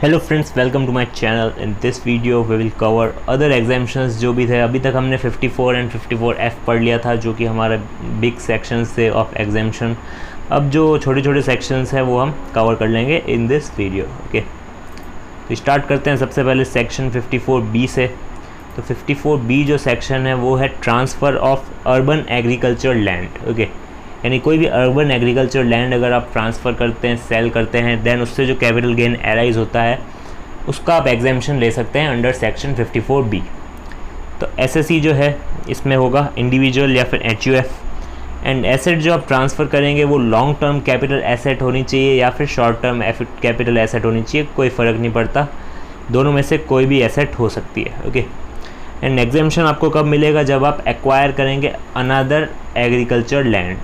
Hello friends, welcome to my channel. In this video we will cover other exemptions जो भी थे। अभी तक हमने 54 एंड 54F पढ़ लिया था, जो कि हमारा बिग सेक्शंस थे ऑफ एग्जाम्शन। अब जो छोटे छोटे सेक्शंस हैं वो हम कवर कर लेंगे इन दिस वीडियो। ओके, तो स्टार्ट करते हैं सबसे पहले सेक्शन 54B से। तो 54B जो सेक्शन है वो है transfer of urban agriculture land. Okay, यानी कोई भी अर्बन एग्रीकल्चर लैंड अगर आप ट्रांसफ़र करते हैं, सेल करते हैं, देन उससे जो कैपिटल गेन एराइज होता है उसका आप एग्जेम्पशन ले सकते हैं अंडर सेक्शन 54B। तो एसएसई जो है इसमें होगा इंडिविजुअल या फिर HUF। एंड एसेट जो आप ट्रांसफ़र करेंगे वो लॉन्ग टर्म कैपिटल एसेट होनी चाहिए या फिर शॉर्ट टर्म कैपिटल एसेट होनी चाहिए, कोई फ़र्क नहीं पड़ता, दोनों में से कोई भी एसेट हो सकती है। ओके, एंड एग्जेम्पशन आपको कब मिलेगा? जब आप एक्वायर करेंगे अनदर एग्रीकल्चर लैंड।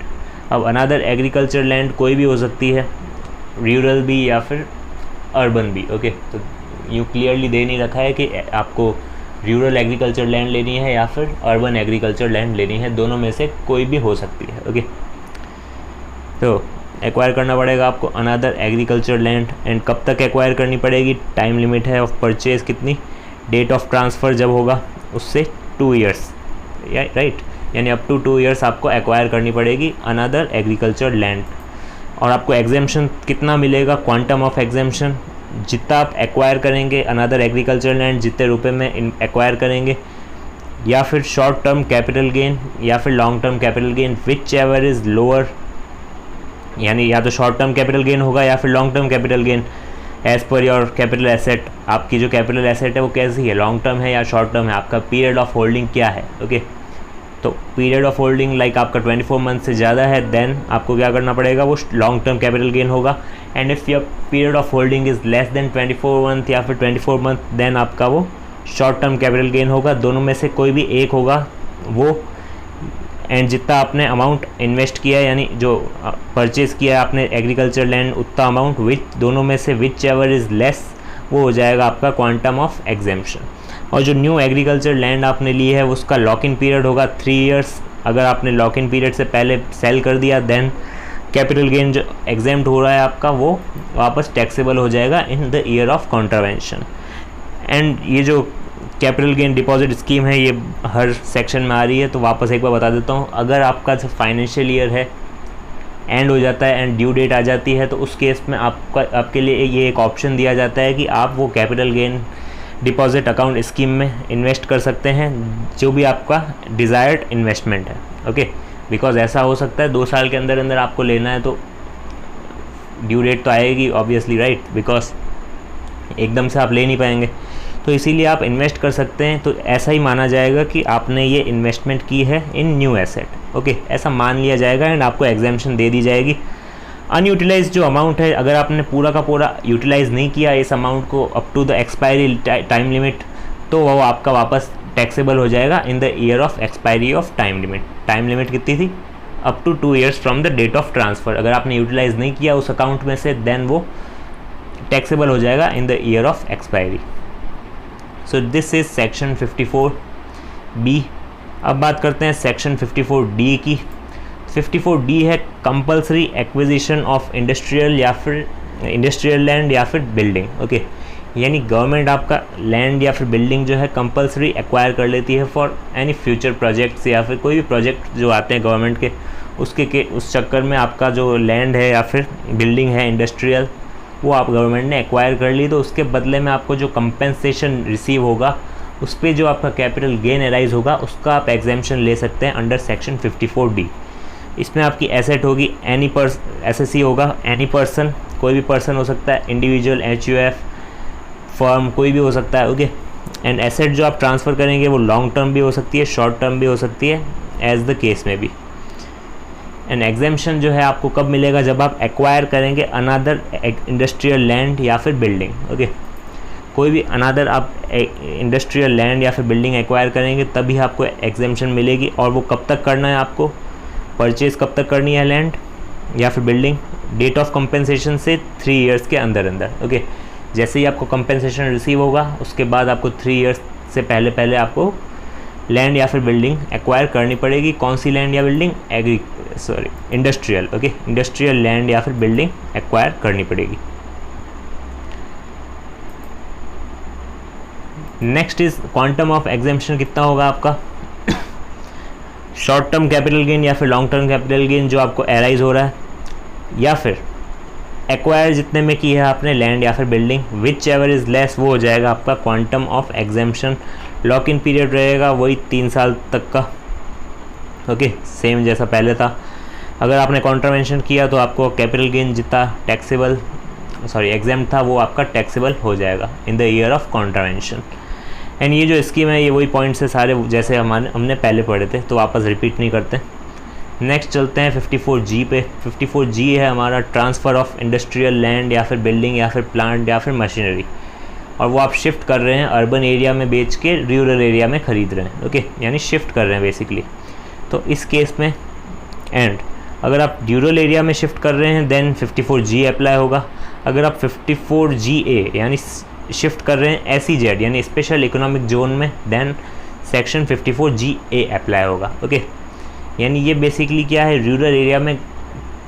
अब अनदर एग्रीकल्चर लैंड कोई भी हो सकती है, रूरल भी या फिर अर्बन भी। ओके, तो यूँ क्लियरली दे नहीं रखा है कि आपको रूरल एग्रीकल्चर लैंड लेनी है या फिर अर्बन एग्रीकल्चर लैंड लेनी है, दोनों में से कोई भी हो सकती है। ओके, तो एक्वायर करना पड़ेगा आपको अनदर एग्रीकल्चर लैंड। एंड कब तक एक्वायर करनी पड़ेगी? टाइम लिमिट है ऑफ परचेज़ कितनी? डेट ऑफ ट्रांसफ़र जब होगा उससे 2 ईयर्स, राइट, यानी अप टू 2 ईयर्स आपको एक्वायर करनी पड़ेगी अनदर एग्रीकल्चर लैंड। और आपको एग्जेम्पशन कितना मिलेगा? क्वांटम ऑफ एग्जेम्पशन, जितना आप एक्वायर करेंगे अनदर एग्रीकल्चर लैंड, जितने रुपए में एक्वायर करेंगे, या फिर शॉर्ट टर्म कैपिटल गेन या फिर long term capital gain, which ever is lower, यानी या तो शॉर्ट टर्म कैपिटल गेन होगा या फिर long term capital gain as per your capital asset. आपकी जो कैपिटल एसेट है वो कैसी है, लॉन्ग टर्म है या शॉर्ट टर्म है, आपका पीरियड ऑफ होल्डिंग क्या है। ओके, तो पीरियड ऑफ होल्डिंग लाइक आपका 24 मंथ से ज़्यादा है, देन आपको क्या करना पड़ेगा? वो लॉन्ग टर्म कैपिटल गेन होगा। And if your period of holding is less than 24 month या फिर 24 मंथ, देन आपका वो शॉर्ट टर्म कैपिटल गेन होगा। दोनों में से कोई भी एक होगा वो। एंड जितना आपने अमाउंट इन्वेस्ट किया है, यानी जो परचेज़ किया है आपने एग्रीकल्चर लैंड, उतना अमाउंट विच दोनों में से विच एवर इज़ लेस, वो हो जाएगा आपका क्वांटम ऑफ एग्जेम्पशन। और जो न्यू एग्रीकल्चर लैंड आपने ली है उसका लॉक इन पीरियड होगा 3 ईयर्स। अगर आपने लॉक इन पीरियड से पहले सेल कर दिया, देन कैपिटल गेन जो एग्जेम्प्ट हो रहा है आपका वो वापस टैक्सेबल हो जाएगा in the year of contravention. And ये जो कैपिटल गेन डिपॉजिट स्कीम है ये हर सेक्शन में आ रही है, तो वापस एक बार बता देता हूँ। अगर आपका जो फाइनेंशियल ईयर है एंड हो जाता है एंड ड्यू डेट आ जाती है, तो उस केस में आपके लिए ये एक ऑप्शन दिया जाता है कि आप वो capital gain deposit account scheme में इन्वेस्ट कर सकते हैं, जो भी आपका डिज़ायर्ड इन्वेस्टमेंट है। ओके, बिकॉज ऐसा हो सकता है 2 साल के अंदर अंदर आपको लेना है तो ड्यू डेट तो आएगी ऑब्वियसली, राइट, बिकॉज एकदम से आप ले नहीं पाएंगे, तो इसीलिए आप इन्वेस्ट कर सकते हैं। तो ऐसा ही माना जाएगा कि आपने ये इन्वेस्टमेंट की है इन न्यू एसेट। ओके, ऐसा मान लिया जाएगा एंड आपको एग्जेम्पशन दे दी जाएगी। अनयूटिलाइज जो अमाउंट है, अगर आपने पूरा का पूरा यूटिलाइज़ नहीं किया इस अमाउंट को up to the expiry time limit, तो वो आपका वापस टैक्सेबल हो जाएगा in the year of expiry of time limit. Time limit कितनी थी? Up to 2 years from the date of transfer. अगर आपने यूटिलाइज़ नहीं किया उस अकाउंट में से, देन वो टैक्सेबल हो जाएगा in the year of expiry. So this is section 54B। अब बात करते हैं सेक्शन 54D की। 54D है कंपलसरी एक्विजिशन ऑफ इंडस्ट्रियल या फिर इंडस्ट्रियल लैंड या फिर बिल्डिंग। ओके, यानी गवर्नमेंट आपका लैंड या फिर बिल्डिंग जो है कंपलसरी एक्वायर कर लेती है फॉर एनी फ्यूचर प्रोजेक्ट्स या फिर कोई भी प्रोजेक्ट जो आते हैं गवर्नमेंट के उस चक्कर में आपका जो लैंड है या फिर बिल्डिंग है इंडस्ट्रियल, वो आप गवर्नमेंट ने एक्वायर कर ली, तो उसके बदले में आपको जो कंपेंसेशन रिसीव होगा उस पर जो आपका कैपिटल गेन एराइज होगा उसका आप एग्जेम्पशन ले सकते हैं अंडर सेक्शन 54D। इसमें आपकी एसेट होगी एसएससी होगा, एनी पर्सन, कोई भी पर्सन हो सकता है, इंडिविजुअल, HUF, फर्म, कोई भी हो सकता है। ओके, एंड एसेट जो आप ट्रांसफ़र करेंगे वो लॉन्ग टर्म भी हो सकती है, शॉर्ट टर्म भी हो सकती है, एज द केस में भी। एंड एग्जेम्पशन जो है आपको कब मिलेगा? जब आप एक्वायर करेंगे अनदर इंडस्ट्रियल लैंड या फिर बिल्डिंग। ओके, कोई भी अनदर आप इंडस्ट्रियल लैंड या फिर बिल्डिंग एक्वायर करेंगे तभी आपको एग्जेम्पशन मिलेगी। और वो कब तक करना है आपको? परचेज़ कब तक करनी है लैंड या फिर बिल्डिंग? डेट ऑफ कंपेंसेशन से 3 ईयर्स के अंदर अंदर। ओके, जैसे ही आपको कंपेंसेशन रिसीव होगा उसके बाद आपको 3 ईयर्स से पहले आपको लैंड या फिर बिल्डिंग एक्वायर करनी पड़ेगी। कौन सी लैंड या building? Industrial. Okay, industrial land या फिर बिल्डिंग एक्वायर करनी पड़ेगी। Next is quantum of exemption कितना होगा आपका, शॉर्ट टर्म कैपिटल गेन या फिर लॉन्ग टर्म कैपिटल गेन जो आपको एराइज हो रहा है, या फिर एक्वायर जितने में की है आपने लैंड या फिर building, which ever is less वो हो जाएगा आपका quantum of exemption. Lock in period रहेगा वही 3 साल तक का, ओके सेम जैसा पहले था। अगर आपने कॉन्ट्रावेंशन किया तो आपको कैपिटल गेन जितना टैक्सेबल एग्जेम्प्ट था वो आपका टैक्सेबल हो जाएगा in the year of contravention. And ये जो स्कीम है ये वही पॉइंट्स है सारे जैसे हमने पहले पढ़े थे, तो वापस रिपीट नहीं करते। नेक्स्ट चलते हैं 54G पे। 54G है हमारा ट्रांसफ़र ऑफ इंडस्ट्रियल लैंड या फिर बिल्डिंग या फिर प्लांट या फिर मशीनरी, और वो आप शिफ्ट कर रहे हैं अर्बन एरिया में बेच के रूरल एरिया में ख़रीद रहे हैं, ओके यानी शिफ्ट कर रहे हैं बेसिकली। तो इस केस में एंड अगर आप रूरल एरिया में शिफ्ट कर रहे हैं देन 54G अप्लाई होगा। अगर आप 54GA यानी शिफ्ट कर रहे हैं SEZ यानी स्पेशल इकोनॉमिक जोन में देन सेक्शन 54GA अप्लाई होगा, ओके यानी ये बेसिकली क्या है, रूरल एरिया में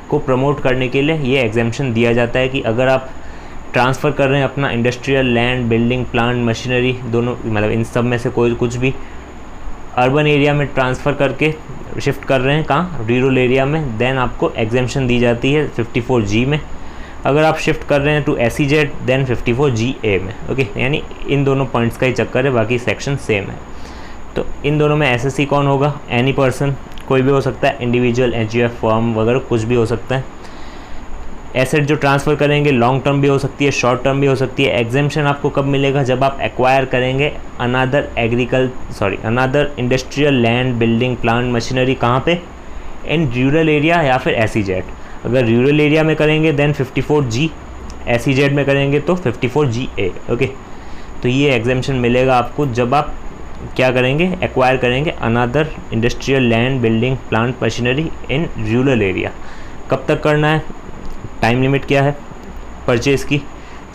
को प्रमोट करने के लिए ये एग्जेम्पशन दिया जाता है कि अगर आप ट्रांसफ़र कर रहे हैं अपना industrial land building plant machinery दोनों, मतलब इन सब में से कोई कुछ भी अर्बन एरिया में ट्रांसफ़र करके शिफ्ट कर रहे हैं कहाँ, रूरल एरिया में, देन आपको एग्जेम्पशन दी जाती है 54G में। अगर आप शिफ्ट कर रहे हैं टू SEZ देन 54GA में, ओके यानी इन दोनों पॉइंट्स का ही चक्कर है, बाकी सेक्शन सेम है। तो इन दोनों में SSC कौन होगा, एनी पर्सन, कोई भी हो सकता है, इंडिविजुअल NGF फर्म वगैरह कुछ भी हो सकता है। एसेट जो ट्रांसफ़र करेंगे लॉन्ग टर्म भी हो सकती है शॉर्ट टर्म भी हो सकती है। एग्जेम्पशन आपको कब मिलेगा, जब आप एक्वायर करेंगे another industrial land building plant machinery, कहाँ पे, इन रूरल एरिया या फिर SEZ। अगर रूरल एरिया में करेंगे देन 54G, SEZ में करेंगे तो 54GA, ओके। तो ये एग्जेम्पशन मिलेगा आपको जब आप क्या करेंगे, एक्वायर करेंगे another industrial land building plant machinery in rural area. कब तक करना है, टाइम लिमिट क्या है परचेज़ की,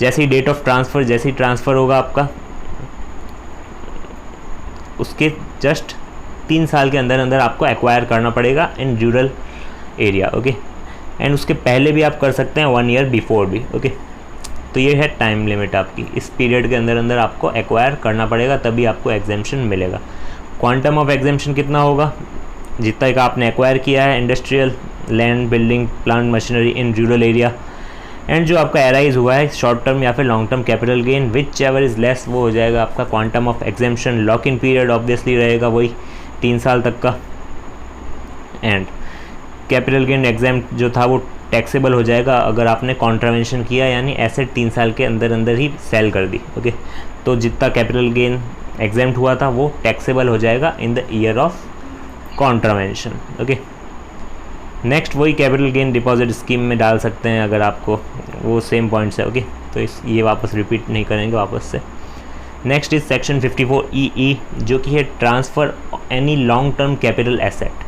जैसे ही डेट ऑफ ट्रांसफ़र, जैसे ही ट्रांसफ़र होगा आपका उसके जस्ट 3 साल के अंदर अंदर आपको एक्वायर करना पड़ेगा in rural area, okay. And उसके पहले भी आप कर सकते हैं 1 ईयर बिफोर भी, ओके। तो ये है टाइम लिमिट आपकी, इस पीरियड के अंदर अंदर आपको एक्वायर करना पड़ेगा तभी आपको एग्जेम्पशन मिलेगा। क्वांटम ऑफ एग्जेम्पशन कितना होगा, जितना का आपने एक्वायर किया है industrial land building plant machinery in rural area, and जो आपका एराइज हुआ है शॉर्ट टर्म या फिर long term capital gain which ever is less वो हो जाएगा आपका quantum of exemption. Lock in period obviously रहेगा वही 3 साल तक का, एंड कैपिटल गेन एग्जेम्प्ट जो था वो टैक्सेबल हो जाएगा अगर आपने कॉन्ट्रावेंशन किया यानी एसेट 3 साल के अंदर अंदर ही सेल कर दी, ओके। तो जितना कैपिटल गेन एग्जेम्प्ट हुआ था वो टैक्सेबल हो जाएगा in the year of contravention, okay. Next वही कैपिटल गेन डिपॉजिट स्कीम में डाल सकते हैं अगर आपको, वो सेम पॉइंट्स है, ओके। तो ये वापस रिपीट नहीं करेंगे वापस से। नेक्स्ट इज सेक्शन 54EE जो कि है transfer any long term capital asset.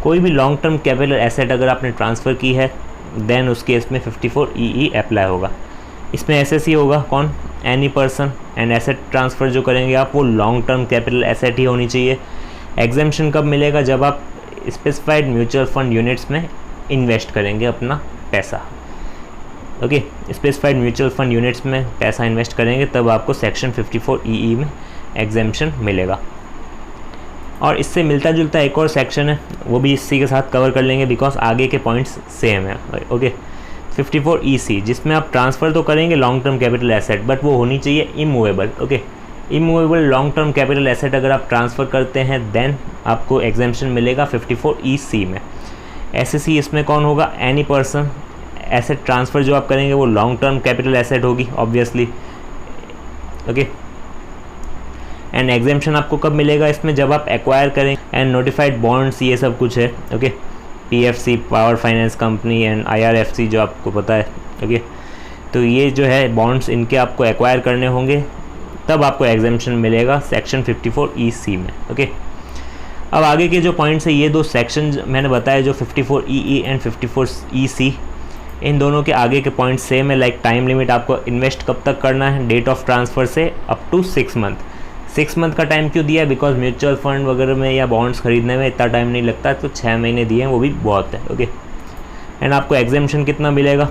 कोई भी लॉन्ग टर्म कैपिटल एसेट अगर आपने ट्रांसफ़र की है देन उस केस में 54EE अप्लाई होगा। इसमें SSC होगा कौन, any person, and asset transfer जो करेंगे आप वो लॉन्ग टर्म कैपिटल एसेट ही होनी चाहिए। एग्जेम्पशन कब मिलेगा, जब आप स्पेसिफाइड म्यूचुअल फंड यूनिट्स में इन्वेस्ट करेंगे अपना पैसा, okay. Specified mutual fund units में पैसा इन्वेस्ट करेंगे तब आपको सेक्शन 54EE में एग्जेम्पशन मिलेगा। और इससे मिलता जुलता एक और सेक्शन है वो भी इसी के साथ कवर कर लेंगे बिकॉज आगे के पॉइंट्स सेम है, ओके। 54EC जिसमें आप ट्रांसफ़र तो करेंगे long term capital asset but वो होनी चाहिए immovable, okay. Immovable long term capital asset अगर आप ट्रांसफ़र करते हैं देन आपको एग्जेम्पशन मिलेगा 54EC में। SSC इसमें कौन होगा, एनी पर्सन। एसेट ट्रांसफ़र जो आप करेंगे वो लॉन्ग टर्म कैपिटल एसेट होगी ऑब्वियसली, ओके। एंड एग्जेम्पशन आपको कब मिलेगा इसमें, जब आप एक्वायर करें एंड नोटिफाइड बॉन्ड्स ये सब कुछ है, okay. PFC power finance company and IRFC जो आपको पता है, ओके। तो ये जो है बॉन्ड्स इनके आपको एक्वायर करने होंगे तब आपको एग्जेम्पशन मिलेगा सेक्शन 54EC में, ओके। अब आगे के जो पॉइंट्स है ये दो सेक्शन मैंने बताया जो 54EE एंड 54EC, इन दोनों के आगे के पॉइंट्स सेम है। लाइक टाइम लिमिट आपको इन्वेस्ट कब तक करना है, डेट ऑफ ट्रांसफ़र से अप टू 6 मंथ। 6 मंथ का टाइम क्यों दिया है, बिकॉज म्यूचुअल फंड वगैरह में या बॉन्ड्स खरीदने में इतना टाइम नहीं लगता, तो 6 महीने दिए हैं वो भी बहुत है, ओके। एंड आपको एग्जेम्पशन कितना मिलेगा,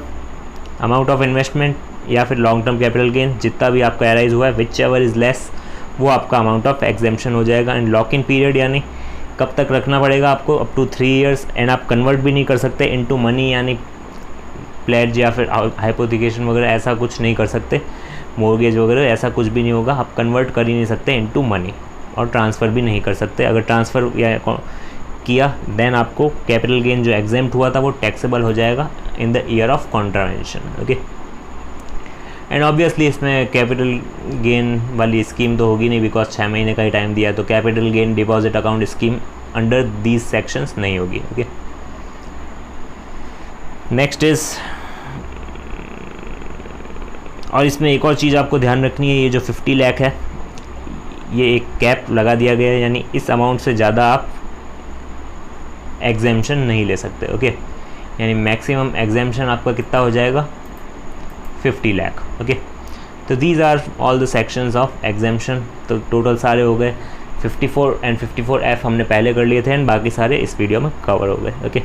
अमाउंट ऑफ इन्वेस्टमेंट या फिर लॉन्ग टर्म कैपिटल गेन जितना भी आपका एराइज हुआ है विच एवर इज़ लेस वो आपका अमाउंट ऑफ एग्जेम्पशन हो जाएगा। एंड लॉक इन पीरियड यानी कब तक रखना पड़ेगा आपको, अप टू 3 ईयर्स। एंड आप कन्वर्ट भी नहीं कर सकते इनटू मनी, यानी प्लेज या फिर हाइपोथिकेशन वगैरह ऐसा कुछ नहीं कर सकते, मॉर्गेज वगैरह ऐसा कुछ भी नहीं होगा, आप कन्वर्ट कर ही नहीं सकते इनटू मनी, और ट्रांसफ़र भी नहीं कर सकते। अगर ट्रांसफ़र या किया देन आपको कैपिटल गेन जो एग्जेम्प्ट हुआ था वो टैक्सेबल हो जाएगा in the year of contravention. Okay, and obviously इसमें कैपिटल गेन वाली स्कीम तो होगी नहीं, बिकॉज 6 महीने का ही टाइम दिया है, तो capital gain deposit account scheme under these sections नहीं होगी। ओके, नेक्स्ट इज़, और इसमें एक और चीज़ आपको ध्यान रखनी है, ये जो 50 लाख है ये एक कैप लगा दिया गया है, यानी इस अमाउंट से ज़्यादा आप एग्जेम्पशन नहीं ले सकते। ओके, यानी मैक्सिमम एग्जेम्पशन आपका कितना हो जाएगा, 50 लाख। ओके, तो these are all the sections of exemption. तो टोटल सारे हो गए 54 एंड 54F हमने पहले कर लिए थे, एंड बाकी सारे इस वीडियो में कवर हो गए। ओके।